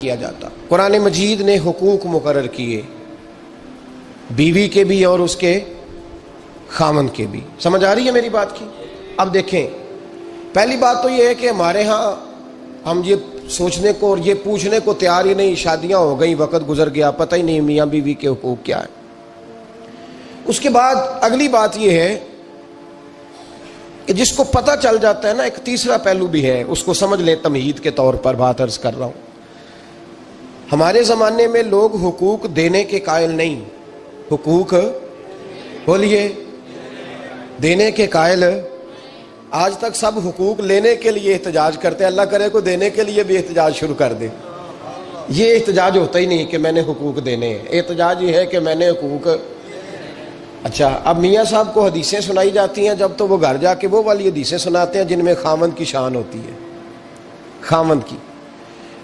کیا جاتا۔ قرآن مجید نے حقوق مقرر کیے، بیوی کے بھی اور اس کے خامند کے بھی۔ سمجھ آ رہی ہے میری بات کی؟ اب دیکھیں، پہلی بات تو یہ ہے کہ ہمارے ہاں ہم یہ سوچنے کو اور یہ پوچھنے کو تیار ہی نہیں، شادیاں ہو گئیں، وقت گزر گیا، پتہ ہی نہیں میاں بیوی کے حقوق کیا ہے۔ اس کے بعد اگلی بات یہ ہے کہ جس کو پتہ چل جاتا ہے نا، ایک تیسرا پہلو بھی ہے، اس کو سمجھ لیں تمہید کے طور پر بات عرض کر رہا ہوں۔ ہمارے زمانے میں لوگ حقوق دینے کے قائل نہیں، حقوق بولیے دینے کے قائل۔ آج تک سب حقوق لینے کے لیے احتجاج کرتے ہیں، اللہ کرے کو دینے کے لیے بھی احتجاج شروع کر دے۔ یہ احتجاج ہوتا ہی نہیں کہ میں نے حقوق دینے ہیں، احتجاج یہ ہے کہ میں نے حقوق۔ اچھا، اب میاں صاحب کو حدیثیں سنائی جاتی ہیں، جب تو وہ گھر جا کے وہ والی حدیثیں سناتے ہیں جن میں خامند کی شان ہوتی ہے، خامند کی،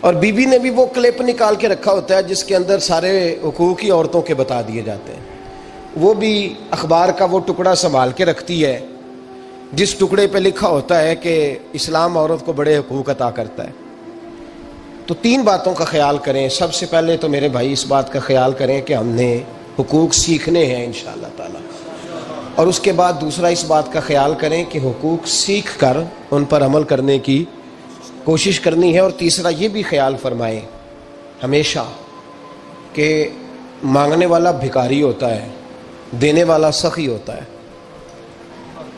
اور بی بی نے بھی وہ کلپ نکال کے رکھا ہوتا ہے جس کے اندر سارے حقوق ہی عورتوں کے بتا دیے جاتے ہیں۔ وہ بھی اخبار کا وہ ٹکڑا سنبھال کے رکھتی ہے جس ٹکڑے پہ لکھا ہوتا ہے کہ اسلام عورت کو بڑے حقوق عطا کرتا ہے۔ تو تین باتوں کا خیال کریں۔ سب سے پہلے تو میرے بھائی اس بات کا خیال کریں کہ ہم نے حقوق سیکھنے ہیں انشاءاللہ تعالی، اور اس کے بعد دوسرا اس بات کا خیال کریں کہ حقوق سیکھ کر ان پر عمل کرنے کی کوشش کرنی ہے، اور تیسرا یہ بھی خیال فرمائیں ہمیشہ کہ مانگنے والا بھکاری ہوتا ہے، دینے والا سخی ہوتا ہے۔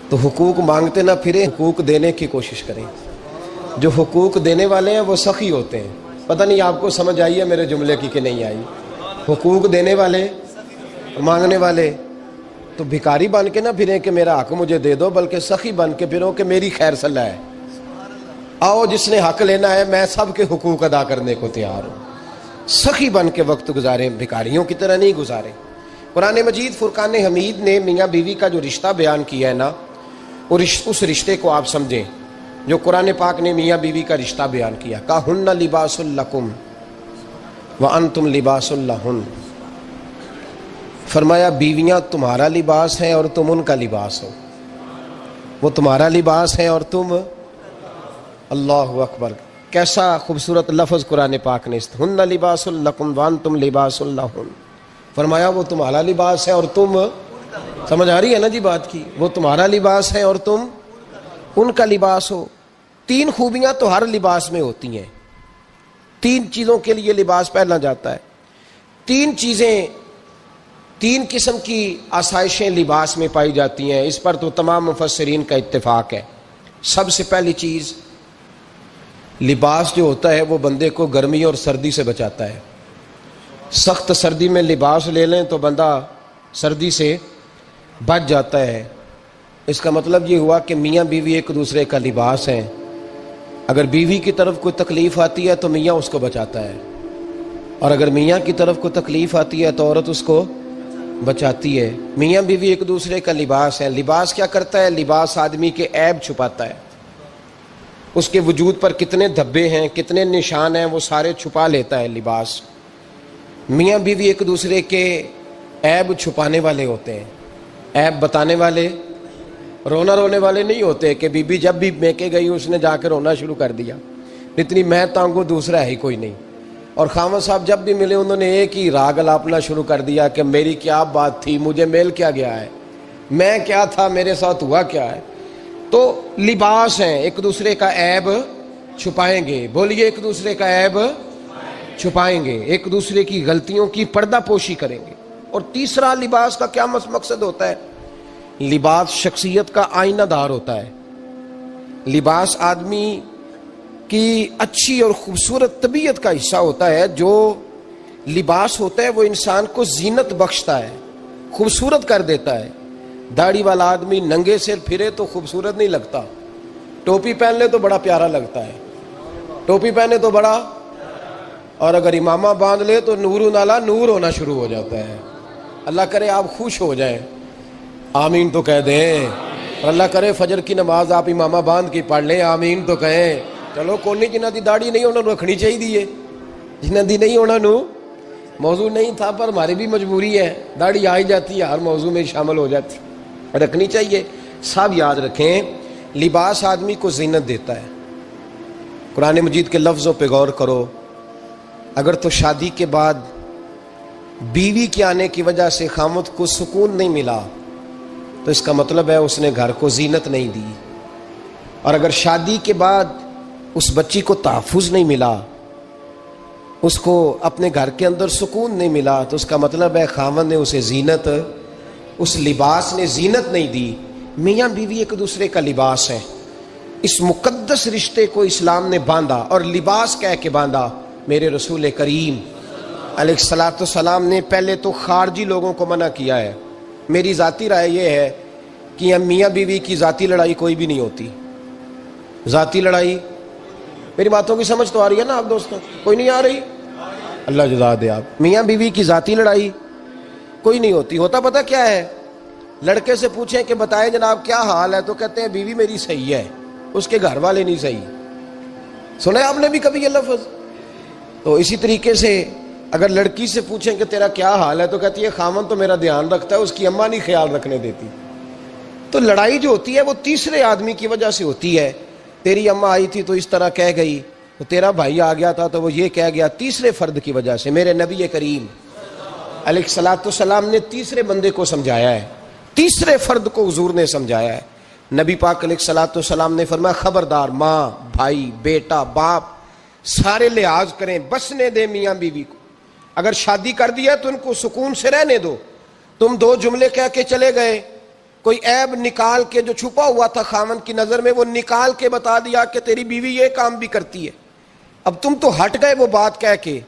تو حقوق مانگتے نہ پھریں، حقوق دینے کی کوشش کریں۔ جو حقوق دینے والے ہیں وہ سخی ہوتے ہیں۔ پتہ نہیں آپ کو سمجھ آئی ہے میرے جملے کی کہ نہیں آئی؟ حقوق دینے والے، مانگنے والے، تو بھکاری بن کے نہ پھریں کہ میرا حق مجھے دے دو، بلکہ سخی بن کے پھرو کہ میری خیر صلاح ہے، آؤ جس نے حق لینا ہے میں سب کے حقوق ادا کرنے کو تیار ہوں۔ سخی بن کے وقت گزاریں، بھکاریوں کی طرح نہیں گزاریں۔ قرآن مجید فرقان حمید نے میاں بیوی کا جو رشتہ بیان کیا ہے نا، اس رشتے کو آپ سمجھیں جو قرآن پاک نے میاں بیوی کا رشتہ بیان کیا۔ کہن لباس لکم وانتم لباس لہن، فرمایا بیویاں تمہارا لباس ہیں اور تم ان کا لباس ہو۔ وہ تمہارا لباس ہیں اور تم، اللہ اکبر، کیسا خوبصورت لفظ قرآن پاک نے، ہن لباس لکم وانتم لباس لہن، فرمایا وہ تمہارا لباس ہے اور تم، سمجھ آ رہی ہے نا جی بات کی؟ وہ تمہارا لباس ہے اور تم ان کا لباس ہو۔ تین خوبیاں تو ہر لباس میں ہوتی ہیں، تین چیزوں کے لیے لباس پہنا جاتا ہے۔ تین چیزیں، تین قسم کی آسائشیں لباس میں پائی جاتی ہیں، اس پر تو تمام مفسرین کا اتفاق ہے۔ سب سے پہلی چیز، لباس جو ہوتا ہے وہ بندے کو گرمی اور سردی سے بچاتا ہے۔ سخت سردی میں لباس لے لیں تو بندہ سردی سے بچ جاتا ہے۔ اس کا مطلب یہ ہوا کہ میاں بیوی ایک دوسرے کا لباس ہیں۔ اگر بیوی کی طرف کوئی تکلیف آتی ہے تو میاں اس کو بچاتا ہے، اور اگر میاں کی طرف کوئی تکلیف آتی ہے تو عورت اس کو بچاتی ہے۔ میاں بیوی ایک دوسرے کا لباس ہے۔ لباس کیا کرتا ہے؟ لباس آدمی کے عیب چھپاتا ہے، اس کے وجود پر کتنے دھبے ہیں، کتنے نشان ہیں، وہ سارے چھپا لیتا ہے لباس۔ میاں بیوی ایک دوسرے کے عیب چھپانے والے ہوتے ہیں، عیب بتانے والے، رونا رونے والے نہیں ہوتے کہ بی بی جب بھی میکے گئی اس نے جا کے رونا شروع کر دیا، اتنی میں تانگو دوسرا ہے ہی کوئی نہیں۔ اور خامد صاحب جب بھی ملے انہوں نے ایک ہی راگ الاپنا شروع کر دیا کہ میری کیا بات تھی، مجھے میل کیا گیا ہے، میں کیا تھا، میرے ساتھ ہوا کیا ہے۔ تو لباس ہیں، ایک دوسرے کا عیب چھپائیں گے، بولیے ایک دوسرے کا عیب چھپائیں گے، ایک دوسرے کی غلطیوں کی پردہ پوشی کریں گے۔ اور تیسرا، لباس کا کیا مقصد ہوتا ہے؟ لباس شخصیت کا آئینہ دار ہوتا ہے۔ لباس آدمی کی اچھی اور خوبصورت طبیعت کا حصہ ہوتا ہے۔ جو لباس ہوتا ہے وہ انسان کو زینت بخشتا ہے، خوبصورت کر دیتا ہے۔ داڑھی والا آدمی ننگے سر پھرے تو خوبصورت نہیں لگتا، ٹوپی پہن لے تو بڑا پیارا لگتا ہے، ٹوپی پہنے تو بڑا، اور اگر امامہ باندھ لے تو نور نالا نور ہونا شروع ہو جاتا ہے۔ اللہ کرے آپ خوش ہو جائیں، آمین تو کہہ دیں، اور اللہ کرے فجر کی نماز آپ امامہ باندھ کی پڑھ لیں، آمین تو کہیں۔ چلو کوئی جنہ دی داڑھی نہیں انہوں نے رکھنی چاہیے، جنہ دی نہیں ہونا نو موضوع نہیں تھا، پر ہماری بھی مجبوری ہے، داڑھی آ ہی جاتی ہے، ہر موضوع میں شامل ہو جاتی، رکھنی چاہیے۔ سب یاد رکھیں، لباس آدمی کو زینت دیتا ہے۔ قرآن مجید کے لفظوں پہ غور کرو، اگر تو شادی کے بعد بیوی کے آنے کی وجہ سے خامد کو سکون نہیں ملا تو اس کا مطلب ہے اس نے گھر کو زینت نہیں دی، اور اگر شادی کے بعد اس بچی کو تحفظ نہیں ملا، اس کو اپنے گھر کے اندر سکون نہیں ملا، تو اس کا مطلب ہے خامد نے اسے زینت، اس لباس نے زینت نہیں دی۔ میاں بیوی ایک دوسرے کا لباس ہے، اس مقدس رشتے کو اسلام نے باندھا، اور لباس کہہ کے باندھا۔ میرے رسول کریم علیہ الصلوۃ والسلام نے پہلے تو خارجی لوگوں کو منع کیا ہے۔ میری ذاتی رائے یہ ہے کہ میاں بیوی کی ذاتی لڑائی کوئی بھی نہیں ہوتی، ذاتی لڑائی، میری باتوں کی سمجھ تو آ رہی ہے نا آپ دوستوں؟ کوئی نہیں آ رہی؟ اللہ جزا دے آپ۔ میاں بیوی کی ذاتی لڑائی کوئی نہیں ہوتی۔ ہوتا پتہ کیا ہے؟ لڑکے سے پوچھیں کہ بتائیں جناب کیا حال ہے، تو کہتے ہیں بیوی میری صحیح ہے، اس کے گھر والے نہیں صحیح۔ سنا ہے آپ نے بھی کبھی یہ لفظ؟ تو اسی طریقے سے اگر لڑکی سے پوچھیں کہ تیرا کیا حال ہے، تو کہتی ہے خامن تو میرا دھیان رکھتا ہے، اس کی اماں نہیں خیال رکھنے دیتی۔ تو لڑائی جو ہوتی ہے وہ تیسرے آدمی کی وجہ سے ہوتی ہے۔ تیری اماں آئی تھی تو اس طرح کہہ گئی، تو تیرا بھائی آ گیا تھا تو وہ یہ کہہ گیا، تیسرے فرد کی وجہ سے۔ میرے نبی کریم علیہ الصلوۃ والسلام نے تیسرے بندے کو سمجھایا ہے، تیسرے فرد کو حضور نے سمجھایا ہے۔ نبی پاک علیہ الصلوۃ والسلام نے فرمایا خبردار، ماں، بھائی، بیٹا، باپ سارے لحاظ کریں، بسنے دیں میاں بیوی کو۔ اگر شادی کر دیا تو ان کو سکون سے رہنے دو۔ تم دو جملے کہہ کے چلے گئے، کوئی عیب نکال کے جو چھپا ہوا تھا خامن کی نظر میں وہ نکال کے بتا دیا کہ تیری بیوی یہ کام بھی کرتی ہے، اب تم تو ہٹ گئے وہ بات کہہ کے،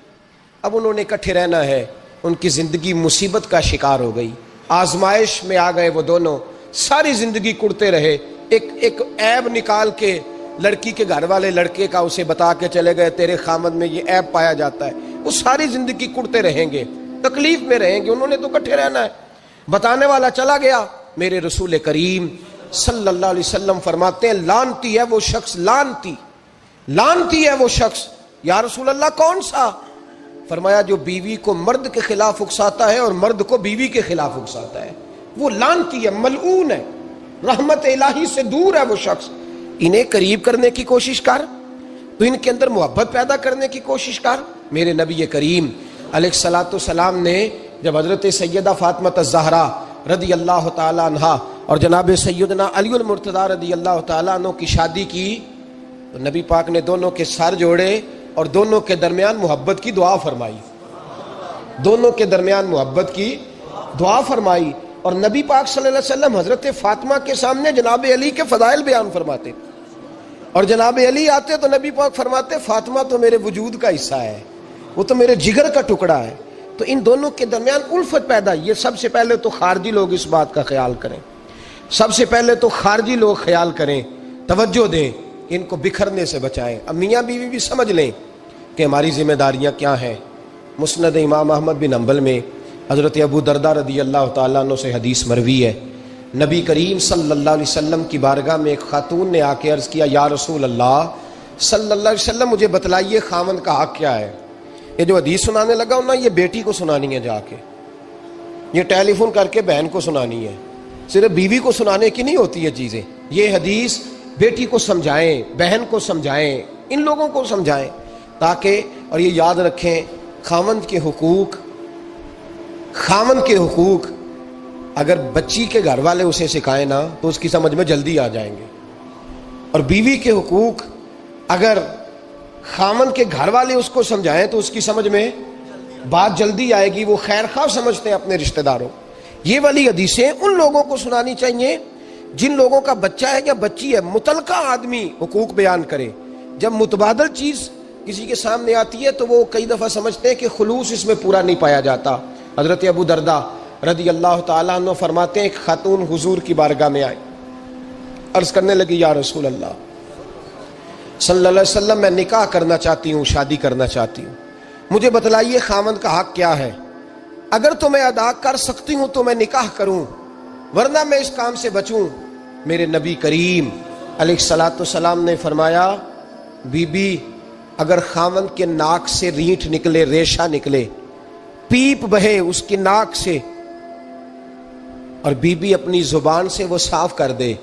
اب انہوں نے اکٹھے رہنا ہے۔ ان کی زندگی مصیبت کا شکار ہو گئی، آزمائش میں آ گئے وہ دونوں، ساری زندگی کڑتے رہے۔ ایک عیب نکال کے لڑکی کے گھر والے لڑکے کا اسے بتا کے چلے گئے تیرے خامد میں یہ عیب پایا جاتا ہے، وہ ساری زندگی کڑتے رہیں گے، تکلیف میں رہیں گے۔ انہوں نے تو اکٹھے رہنا ہے۔ بتانے والا چلا گیا۔ میرے رسول کریم صلی اللہ علیہ وسلم فرماتے ہیں لعنتی ہے وہ شخص، لعنتی، لعنتی ہے وہ شخص۔ یا رسول اللہ کون سا؟ فرمایا جو بیوی کو مرد کے خلاف اکساتا ہے اور مرد کو بیوی کے خلاف اکساتا ہے، وہ لعنتی ہے، ملعون ہے، رحمت الہی سے دور ہے وہ شخص۔ انہیں قریب کرنے کی کوشش کر، تو ان کے اندر محبت پیدا کرنے کی کوشش کر۔ میرے نبی کریم علیہ الصلوۃ والسلام نے جب حضرت سیدہ فاطمہ الزہرا رضی اللہ تعالی عنہا اور جناب سیدنا علی المرتضیٰ رضی اللہ تعالیٰ عنہ کی شادی کی، تو نبی پاک نے دونوں کے سر جوڑے اور دونوں کے درمیان محبت کی دعا فرمائی، دونوں کے درمیان محبت کی دعا فرمائی۔ اور نبی پاک صلی اللہ علیہ وسلم حضرت فاطمہ کے سامنے جناب علی کے فضائل بیان فرماتے، اور جناب علی آتے تو نبی پاک فرماتے فاطمہ تو میرے وجود کا حصہ ہے، وہ تو میرے جگر کا ٹکڑا ہے۔ تو ان دونوں کے درمیان الفت پیدا۔ یہ سب سے پہلے تو خارجی لوگ اس بات کا خیال کریں، سب سے پہلے تو خارجی لوگ خیال کریں، توجہ دیں، ان کو بکھرنے سے بچائیں۔ اب میاں بیوی بھی سمجھ لیں کہ ہماری ذمہ داریاں کیا ہیں۔ مسند امام احمد بن حنبل میں حضرت ابو درداء رضی اللہ تعالیٰ عنہ سے حدیث مروی ہے، نبی کریم صلی اللہ علیہ وسلم کی بارگاہ میں ایک خاتون نے آ کے عرض کیا یا رسول اللہ صلی اللہ علیہ وسلم مجھے بتلائیے خاوند کا حق کیا ہے۔ یہ جو حدیث سنانے لگا ہوں نا، یہ بیٹی کو سنانی ہے، جا کے یہ ٹیلی فون کر کے بہن کو سنانی ہے، صرف بیوی کو سنانے کی نہیں ہوتی یہ چیزیں۔ یہ حدیث بیٹی کو سمجھائیں، بہن کو سمجھائیں، ان لوگوں کو سمجھائیں، تاکہ اور یہ یاد رکھیں خاوند کے حقوق، خاوند کے حقوق اگر بچی کے گھر والے اسے سکھائیں نا تو اس کی سمجھ میں جلدی آ جائیں گے، اور بیوی کے حقوق اگر خاوند کے گھر والے اس کو سمجھائیں تو اس کی سمجھ میں بات جلدی آئے گی، وہ خیر خواہ سمجھتے ہیں اپنے رشتہ داروں۔ یہ والی حدیثیں ان لوگوں کو سنانی چاہیے جن لوگوں کا بچہ ہے یا بچی ہے، متعلقہ آدمی حقوق بیان کرے۔ جب متبادل چیز کسی کے سامنے آتی ہے تو وہ کئی دفعہ سمجھتے ہیں کہ خلوص اس میں پورا نہیں پایا جاتا۔ حضرت ابو درداء رضی اللہ تعالیٰ عنہ فرماتے ہیں ایک خاتون حضور کی بارگاہ میں آئی، عرض کرنے لگی یا رسول اللہ صلی اللہ علیہ وسلم میں نکاح کرنا چاہتی ہوں، شادی کرنا چاہتی ہوں، مجھے بتلائیے خاوند کا حق کیا ہے، اگر تو میں ادا کر سکتی ہوں تو میں نکاح کروں ورنہ میں اس کام سے بچوں۔ میرے نبی کریم علیہ الصلوۃ والسلام نے فرمایا بی بی اگر خاوند کے ناک سے رینٹ نکلے، ریشہ نکلے، پیپ بہے اس کی ناک سے، اور بی بی اپنی زبان سے وہ صاف کر دے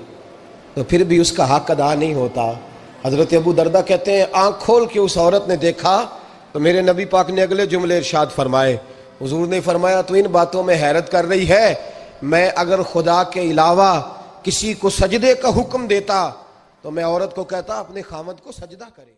تو پھر بھی اس کا حق ادا نہیں ہوتا۔ حضرت ابو درداء کہتے ہیں آنکھ کھول کے اس عورت نے دیکھا تو میرے نبی پاک نے اگلے جملے ارشاد فرمائے. حضور نے فرمایا تو ان باتوں میں حیرت کر رہی ہے، میں اگر خدا کے علاوہ کسی کو سجدے کا حکم دیتا تو میں عورت کو کہتا اپنے خامد کو سجدہ کرے.